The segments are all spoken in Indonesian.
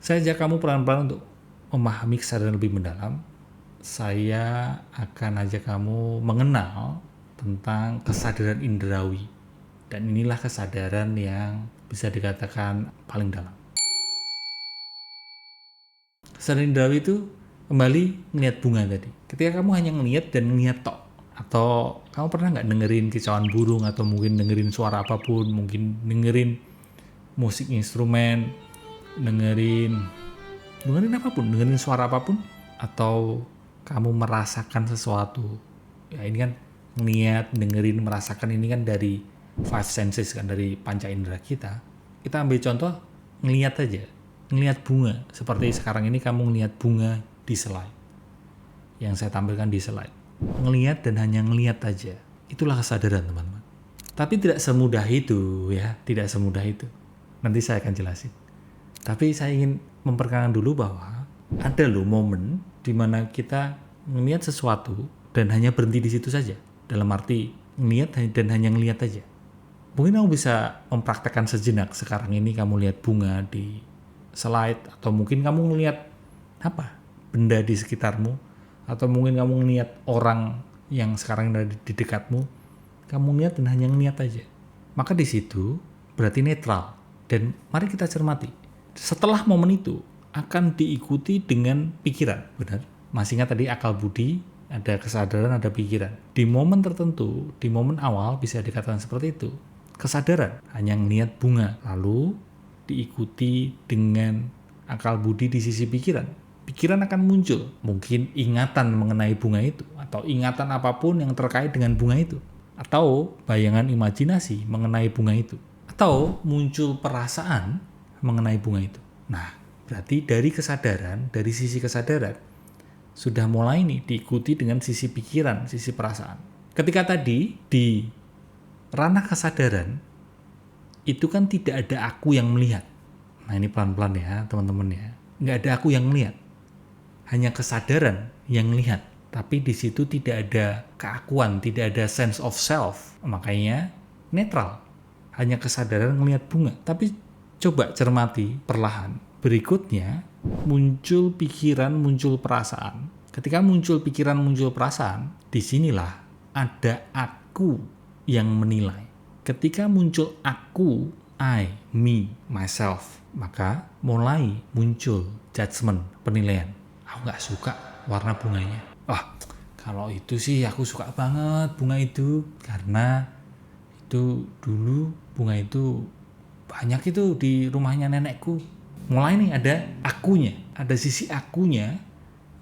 Saya ajak kamu pelan-pelan untuk memahami kesadaran lebih mendalam. Saya akan ajak kamu mengenal tentang kesadaran indrawi. Dan inilah kesadaran yang bisa dikatakan paling dalam. Kesadaran indrawi itu kembali ngeliat bunga tadi. Ketika kamu hanya ngeliat dan ngeliat tok. Atau kamu pernah nggak dengerin kicauan burung, atau mungkin dengerin suara apapun, mungkin dengerin musik instrumen, dengerin apapun, dengerin suara apapun, atau kamu merasakan sesuatu. Ya ini kan ngeliat, dengerin, merasakan, ini kan dari five senses kan, dari panca indera kita. Kita ambil contoh ngeliat aja, ngeliat bunga. Seperti sekarang ini kamu ngeliat bunga di slide yang saya tampilkan di slide. Ngeliat dan hanya ngeliat aja, itulah kesadaran teman-teman. Tapi tidak semudah itu ya, tidak semudah itu. Nanti saya akan jelasin. Tapi saya ingin memperkenalkan dulu bahwa ada loh momen di mana kita ngelihat sesuatu dan hanya berhenti di situ saja. Dalam arti ngelihat dan hanya ngelihat aja. Mungkin kamu bisa mempraktekkan sejenak. Sekarang ini kamu lihat bunga di slide, atau mungkin kamu ngelihat apa? Benda di sekitarmu, atau mungkin kamu ngelihat orang yang sekarang ada di dekatmu. Kamu lihat dan hanya ngelihat aja. Maka di situ berarti netral. Dan mari kita cermati. Setelah momen itu akan diikuti dengan pikiran, benar? Masih ingat tadi akal budi, ada kesadaran, ada pikiran. Di momen tertentu, di momen awal bisa dikatakan seperti itu. Kesadaran hanya ngelihat bunga, lalu diikuti dengan akal budi di sisi pikiran. Pikiran akan muncul, mungkin ingatan mengenai bunga itu, atau ingatan apapun yang terkait dengan bunga itu, atau bayangan imajinasi mengenai bunga itu, atau muncul perasaan mengenai bunga itu. Nah, berarti dari kesadaran, dari sisi kesadaran, sudah mulai nih diikuti dengan sisi pikiran, sisi perasaan. Ketika tadi di ranah kesadaran, itu kan tidak ada aku yang melihat. Nah ini pelan-pelan ya teman-teman ya. Nggak ada aku yang melihat. Hanya kesadaran yang melihat. Tapi di situ tidak ada keakuan, tidak ada sense of self. Makanya netral. Hanya kesadaran melihat bunga. Tapi coba cermati perlahan. Berikutnya muncul pikiran, muncul perasaan. Ketika muncul pikiran, muncul perasaan, disinilah ada aku yang menilai. Ketika muncul aku, I, me, myself, maka mulai muncul judgment, penilaian. Aku nggak suka warna bunganya. Kalau itu sih aku suka banget bunga itu, karena itu dulu bunga itu banyak itu di rumahnya nenekku. Mulai nih ada akunya, ada sisi akunya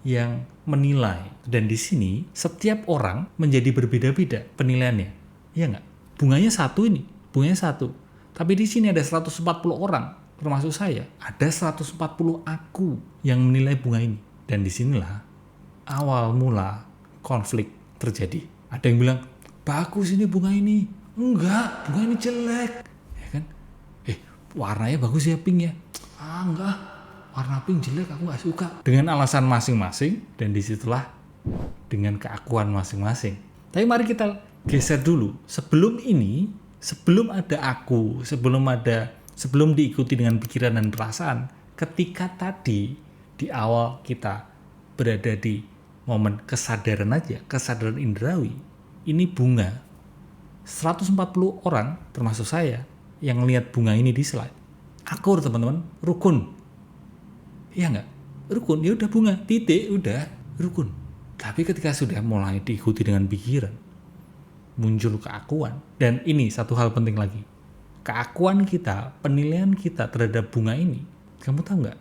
yang menilai. Dan di sini setiap orang menjadi berbeda-beda penilaiannya. Iya nggak? Bunganya satu ini, bunganya satu. Tapi di sini ada 140 orang, termasuk saya. Ada 140 aku yang menilai bunga ini. Dan disinilah awal mula konflik terjadi. Ada yang bilang, bagus ini bunga ini. Enggak, bunga ini jelek. Ya kan? Warnanya bagus ya, pink ya. Enggak, warna pink jelek, aku gak suka. Dengan alasan masing-masing, dan disitulah dengan keakuan masing-masing. Tapi mari kita geser dulu. Sebelum ini, sebelum ada aku, sebelum diikuti dengan pikiran dan perasaan, ketika tadi di awal kita berada di momen kesadaran aja, kesadaran indrawi, ini bunga. 140 orang, termasuk saya, yang lihat bunga ini di slide. Akur teman-teman, rukun. Iya nggak? Rukun, ya udah bunga, titik, udah rukun. Tapi ketika sudah mulai diikuti dengan pikiran, muncul keakuan. Dan ini satu hal penting lagi. Keakuan kita, penilaian kita terhadap bunga ini, kamu tahu nggak?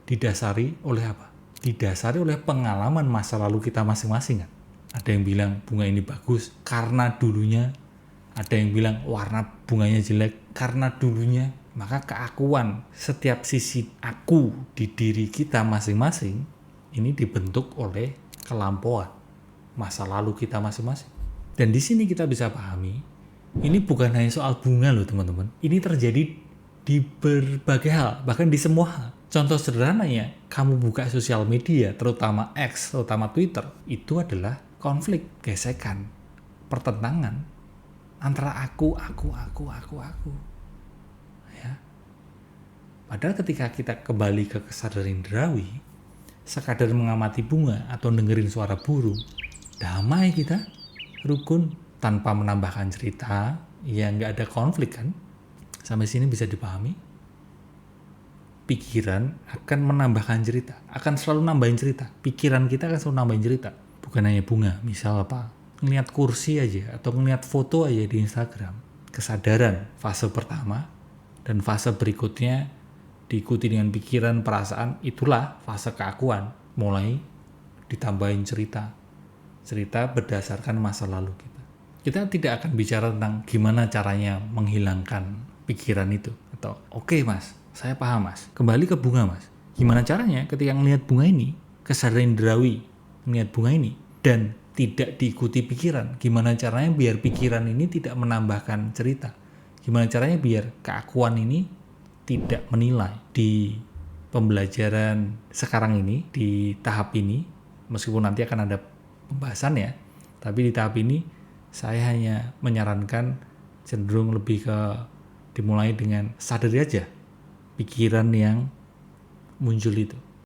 Didasari oleh apa? Didasari oleh pengalaman masa lalu kita masing-masing kan. Ada yang bilang bunga ini bagus karena dulunya. Ada yang bilang warna bunganya jelek karena dulunya. Maka keakuan setiap sisi aku di diri kita masing-masing ini dibentuk oleh kelampauan masa lalu kita masing-masing. Dan di sini kita bisa pahami, ini bukan hanya soal bunga loh teman-teman. Ini terjadi di berbagai hal, bahkan di semua hal. Contoh sederhananya, kamu buka sosial media, terutama X, terutama Twitter, itu adalah konflik, gesekan, pertentangan antara aku. Ya. Padahal ketika kita kembali ke kesadaran indrawi, sekadar mengamati bunga atau dengerin suara burung, damai kita, rukun, tanpa menambahkan cerita, ya nggak ada konflik kan? Sampai sini bisa dipahami? Pikiran akan menambahkan cerita, akan selalu nambahin cerita. Pikiran kita akan selalu nambahin cerita. Bukan hanya bunga, misal apa? Ngeliat kursi aja, atau ngeliat foto aja di Instagram. Kesadaran, fase pertama, dan fase berikutnya diikuti dengan pikiran, perasaan, itulah fase keakuan. Mulai ditambahin cerita. Cerita berdasarkan masa lalu kita. Kita tidak akan bicara tentang gimana caranya menghilangkan pikiran itu. Atau, oke mas, saya paham mas, kembali ke bunga mas. Gimana caranya ketika ngelihat bunga ini, kesadaran indrawi ngelihat bunga ini, dan tidak diikuti pikiran. Gimana caranya biar pikiran ini tidak menambahkan cerita. Gimana caranya biar keakuan ini tidak menilai. Di pembelajaran sekarang ini, di tahap ini, meskipun nanti akan ada pembahasan ya, tapi di tahap ini saya hanya menyarankan cenderung lebih ke dimulai dengan sadari aja pikiran yang muncul itu.